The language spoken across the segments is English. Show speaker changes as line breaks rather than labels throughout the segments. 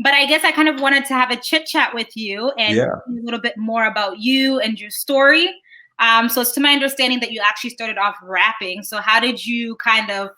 But I guess I kind of wanted to have a chit chat with you and
Yeah.
a little bit more about you and your story. So it's to my understanding that you actually started off rapping. So how did you kind of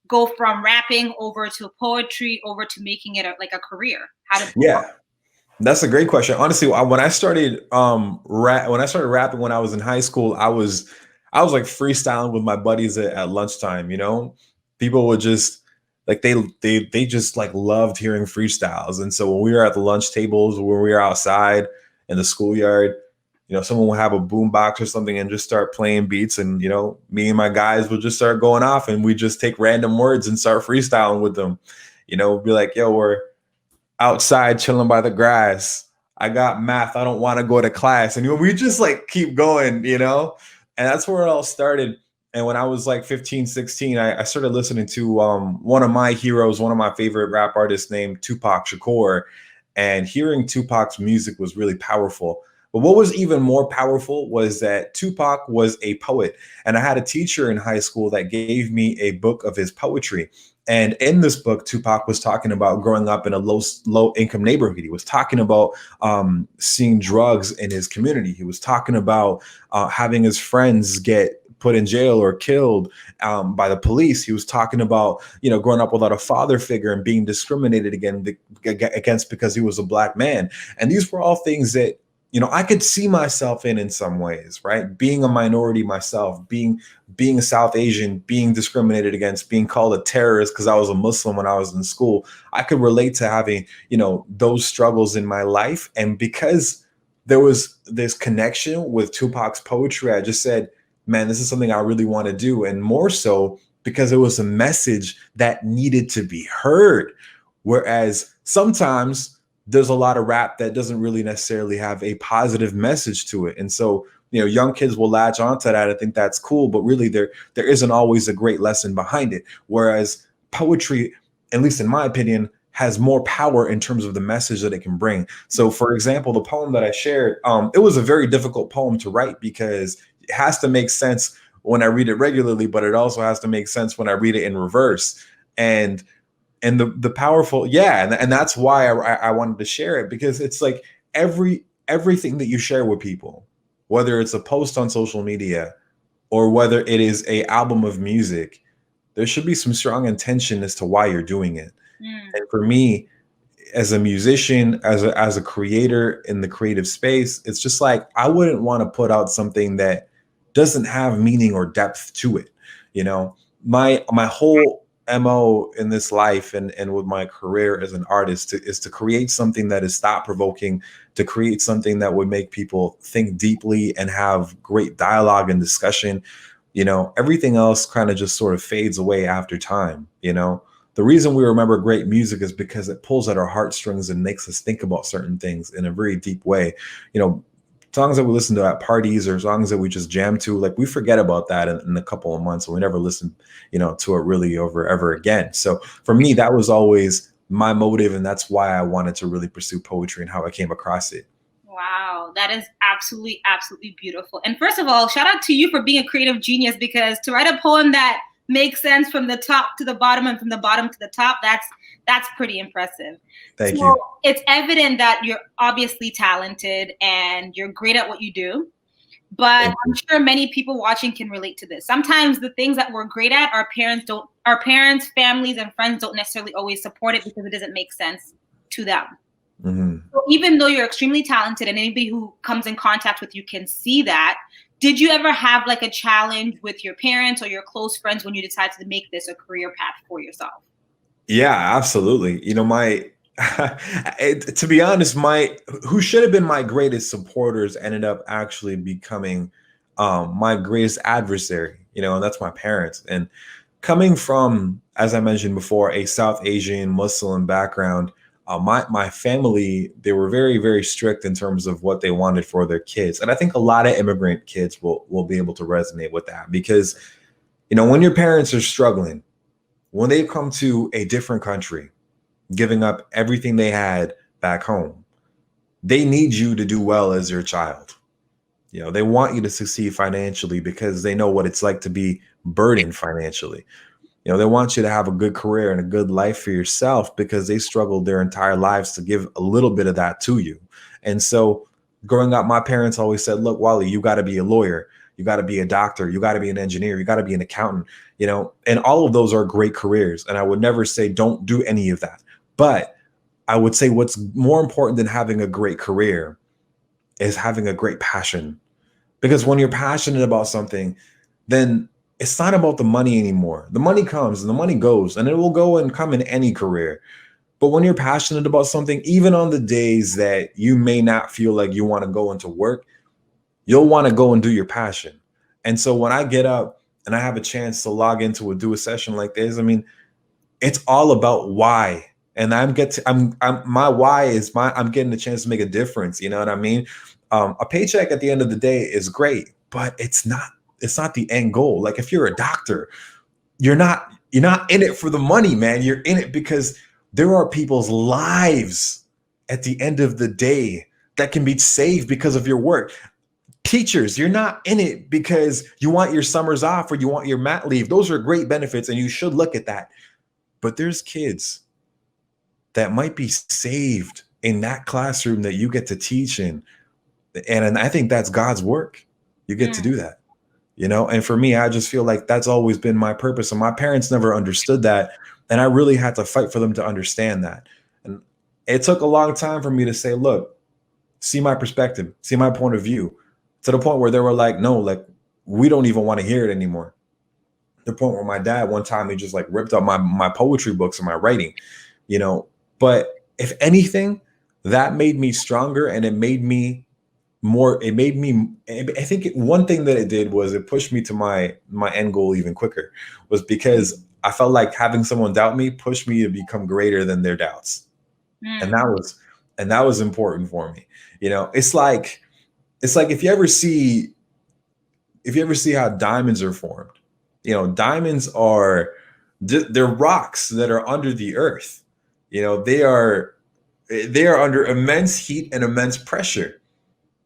go from rapping over to poetry over to making it like a career? How did
Yeah. That's a great question. Honestly, when I started when I started rapping when I was in high school, I was like freestyling with my buddies at lunchtime, you know? People would just like they just like loved hearing freestyles. And so when we were at the lunch tables, when we were outside in the schoolyard, you know, someone would have a boom box or something and just start playing beats, and you know, me and my guys would just start going off, and we just take random words and start freestyling with them. You know, be like, yo, we're outside chilling by the grass. I got math. I don't want to go to class. And we just like keep going, you know? And that's where it all started. And when I was like 15, 16, I started listening to one of my heroes, one of my favorite rap artists named Tupac Shakur. And hearing Tupac's music was really powerful. But what was even more powerful was that Tupac was a poet. And I had a teacher in high school that gave me a book of his poetry. And in this book, Tupac was talking about growing up in a low income neighborhood. He was talking about seeing drugs in his community. He was talking about having his friends get put in jail or killed by the police. He was talking about, you know, growing up without a father figure and being discriminated against because he was a black man. And these were all things that, you know, I could see myself in some ways, right? Being a minority myself, being a South Asian, being discriminated against, being called a terrorist because I was a Muslim when I was in school. I could relate to having, you know, those struggles in my life. And because there was this connection with Tupac's poetry, I just said, man, this is something I really want to do. And more so because it was a message that needed to be heard. Whereas sometimes there's a lot of rap that doesn't really necessarily have a positive message to it. And so, you know, young kids will latch onto that. I think that's cool, but really there isn't always a great lesson behind it. Whereas poetry, at least in my opinion, has more power in terms of the message that it can bring. So, for example, the poem that I shared, it was a very difficult poem to write because it has to make sense when I read it regularly, but it also has to make sense when I read it in reverse. And the powerful, yeah, and that's why I wanted to share it, because it's like everything that you share with people, whether it's a post on social media or whether it is a album of music, there should be some strong intention as to why you're doing it.
Mm.
And for me, as a musician, as a creator in the creative space, it's just like I wouldn't want to put out something that doesn't have meaning or depth to it. You know, my whole MO in this life and with my career as an artist is to create something that is thought provoking, to create something that would make people think deeply and have great dialogue and discussion. You know, everything else kind of just sort of fades away after time, you know. The reason we remember great music is because it pulls at our heartstrings and makes us think about certain things in a very deep way. You know, songs that we listen to at parties or songs that we just jam to, like we forget about that in a couple of months and we never listen, you know, to it really over ever again. So for me, that was always my motive, and that's why I wanted to really pursue poetry and how I came across it.
Wow, that is absolutely, absolutely beautiful. And first of all, shout out to you for being a creative genius, because to write a poem that makes sense from the top to the bottom and from the bottom to the top, that's pretty impressive.
Thank
So
you.
it's evident that you're obviously talented and you're great at what you do. But
Thank
I'm
you.
sure many people watching can relate to this. Sometimes the things that we're great at, our parents, families, and friends don't necessarily always support it because it doesn't make sense to them.
Mhm.
So even though you're extremely talented and anybody who comes in contact with you can see that, did you ever have like a challenge with your parents or your close friends when you decided to make this a career path for yourself?
Yeah, absolutely. You know, to be honest, my who should have been my greatest supporters ended up actually becoming my greatest adversary. You know, and that's my parents. And coming from, as I mentioned before, a South Asian Muslim background, my family, they were very very strict in terms of what they wanted for their kids, and I think a lot of immigrant kids will be able to resonate with that because, you know, when your parents are struggling, when they come to a different country, giving up everything they had back home, they need you to do well as your child. You know, they want you to succeed financially because they know what it's like to be burdened financially. You know, they want you to have a good career and a good life for yourself because they struggled their entire lives to give a little bit of that to you. And so growing up, my parents always said, look, Wally, you got to be a lawyer. You got to be a doctor. You got to be an engineer. You got to be an accountant, you know, and all of those are great careers. And I would never say don't do any of that. But I would say what's more important than having a great career is having a great passion. Because when you're passionate about something, then it's not about the money anymore. The money comes and the money goes, and it will go and come in any career. But when you're passionate about something, even on the days that you may not feel like you want to go into work, you'll want to go and do your passion. And so when I get up and I have a chance to log into do a session like this, I mean, it's all about why. And I'm my why is I'm getting a chance to make a difference. You know what I mean? A paycheck at the end of the day is great, but it's not the end goal. Like if you're a doctor, you're not in it for the money, man. You're in it because there are people's lives at the end of the day that can be saved because of your work. Teachers, you're not in it because you want your summers off or you want your mat leave. Those are great benefits and you should look at that. But there's kids that might be saved in that classroom that you get to teach in. And I think that's God's work. You get to do that, you know? And for me, I just feel like that's always been my purpose. And my parents never understood that. And I really had to fight for them to understand that. And it took a long time for me to say, look, see my perspective, see my point of view, to the point where they were like, no, like, we don't even want to hear it anymore. The point where my dad, one time, he just like ripped up my poetry books and my writing, you know. But if anything, that made me stronger, and it made me more. It made me. I think one thing that it did was it pushed me to my end goal even quicker. Was because I felt like having someone doubt me pushed me to become greater than their doubts, and that was important for me. You know, it's like if you ever see how diamonds are formed. You know, diamonds are they're rocks that are under the earth. You know, they are under immense heat and immense pressure,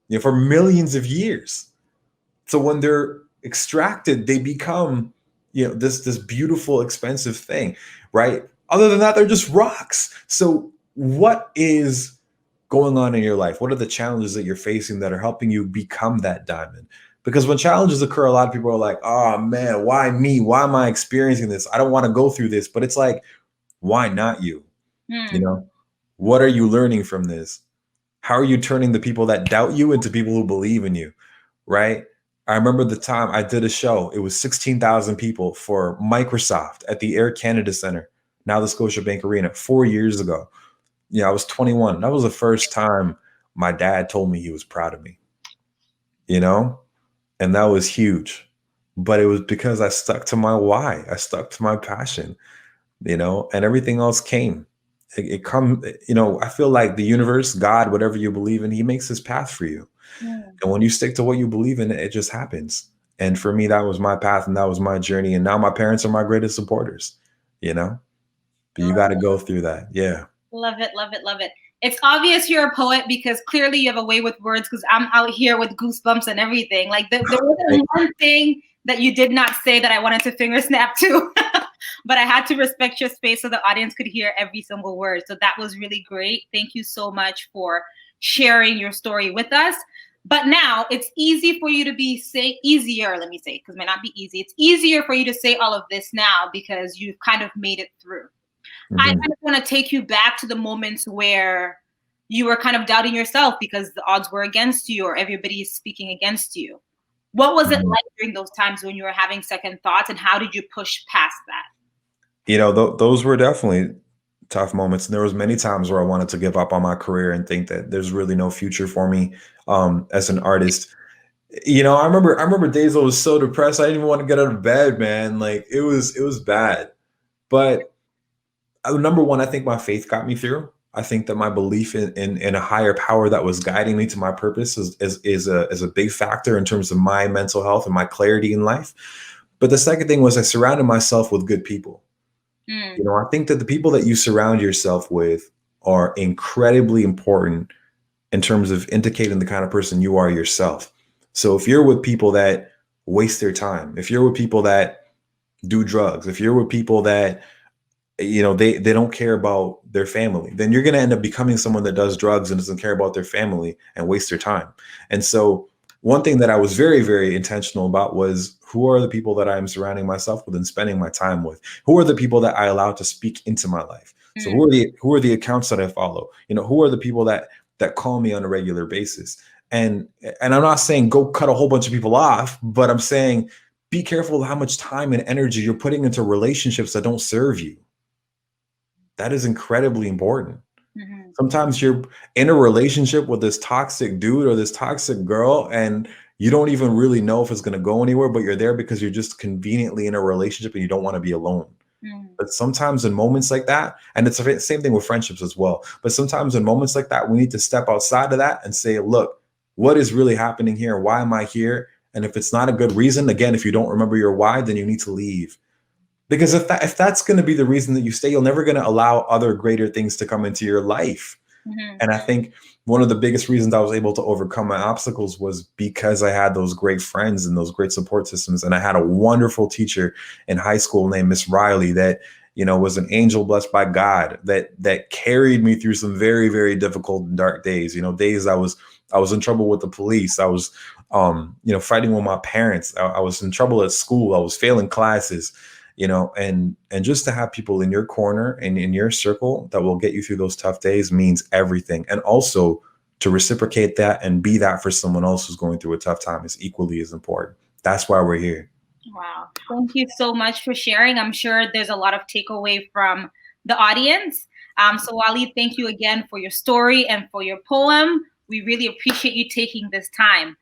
you know, for millions of years. So when they're extracted, they become, you know, this beautiful, expensive thing, right? Other than that, they're just rocks. So what is going on in your life? What are the challenges that you're facing that are helping you become that diamond? Because when challenges occur, a lot of people are like, oh man, why me? Why am I experiencing this? I don't want to go through this. But it's like, why not you? You know, what are you learning from this? How are you turning the people that doubt you into people who believe in you? Right? I remember the time I did a show. It was 16,000 people for Microsoft at the Air Canada Center, now the Scotiabank Arena, 4 years ago. You know, I was 21. That was the first time my dad told me he was proud of me, you know, and that was huge. But it was because I stuck to my why. I stuck to my passion, you know, and everything else came. It come, you know, I feel like the universe, God, whatever you believe in, he makes his path for you. And when you stick to what you believe in, it just happens. And for me, that was my path and that was my journey. And now my parents are my greatest supporters, you know, but you got to go through that. Yeah.
Love it, love it, love it. It's obvious you're a poet because clearly you have a way with words, because I'm out here with goosebumps and everything. Like there wasn't one thing that you did not say that I wanted to finger snap to, but I had to respect your space so the audience could hear every single word. So that was really great. Thank you so much for sharing your story with us. But now it's easy for you to easier, let me say, because it might not be easy. It's easier for you to say all of this now because you've kind of made it through. I kind of want to take you back to the moments where you were kind of doubting yourself because the odds were against you or everybody is speaking against you. What was it like during those times when you were having second thoughts, and how did you push past that?
You know, those were definitely tough moments. And there was many times where I wanted to give up on my career and think that there's really no future for me as an artist. You know, I remember days I was so depressed. I didn't even want to get out of bed, man. Like it was bad. But number one, I think my faith got me through. I think that my belief in a higher power that was guiding me to my purpose is a big factor in terms of my mental health and my clarity in life. But the second thing was I surrounded myself with good people. You know, I think that the people that you surround yourself with are incredibly important in terms of indicating the kind of person you are yourself. So if you're with people that waste their time, if you're with people that do drugs. If you're with people that, you know, they don't care about their family, then you're going to end up becoming someone that does drugs and doesn't care about their family and waste their time. And so one thing that I was very, very intentional about was, who are the people that I'm surrounding myself with and spending my time with? Who are the people that I allow to speak into my life? So
Mm.
who are the accounts that I follow? You know, who are the people that call me on a regular basis? And I'm not saying go cut a whole bunch of people off, but I'm saying be careful how much time and energy you're putting into relationships that don't serve you. That is incredibly important.
Mhm.
Sometimes you're in a relationship with this toxic dude or this toxic girl, and you don't even really know if it's going to go anywhere, but you're there because you're just conveniently in a relationship and you don't want to be alone.
Mm.
But sometimes in moments like that, and it's the same thing with friendships as well, but sometimes in moments like that, we need to step outside of that and say, look, what is really happening here? Why am I here? And if it's not a good reason, again, if you don't remember your why, then you need to leave. Because if that's going to be the reason that you stay, you're never going to allow other greater things to come into your life.
Mhm.
And I think one of the biggest reasons I was able to overcome my obstacles was because I had those great friends and those great support systems. And I had a wonderful teacher in high school named Miss Riley that, you know, was an angel blessed by God that carried me through some very, very difficult and dark days. You know, days I was in trouble with the police. I was you know, fighting with my parents. I was in trouble at school. I was failing classes, you know, and just to have people in your corner and in your circle that will get you through those tough days means everything. And also to reciprocate that and be that for someone else who's going through a tough time is equally as important. That's why we're here.
Wow. Thank you so much for sharing. I'm sure there's a lot of takeaway from the audience. So Wali, thank you again for your story and for your poem. We really appreciate you taking this time.